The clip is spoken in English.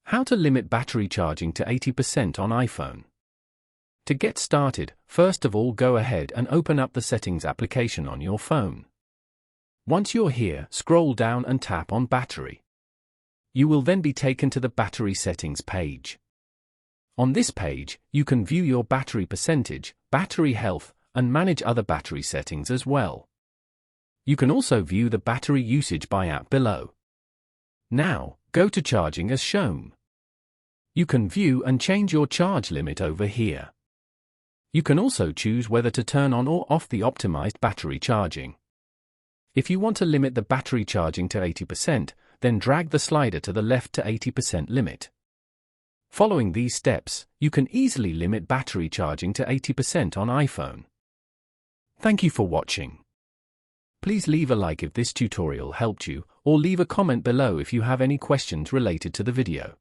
How to limit battery charging to 80% on iPhone. To get started, first of all go ahead and open up the Settings application on your phone. Once you're here, scroll down and tap on Battery. You will then be taken to the Battery Settings page. On this page, you can view your battery percentage, battery health, and manage other battery settings as well. You can also view the battery usage by app below. Now, go to Charging as shown. You can view and change your charge limit over here. You can also choose whether to turn on or off the optimized battery charging. If you want to limit the battery charging to 80%, then drag the slider to the left to 80% limit. Following these steps, you can easily limit battery charging to 80% on iPhone. Thank you for watching. Please leave a like if this tutorial helped you, or leave a comment below if you have any questions related to the video.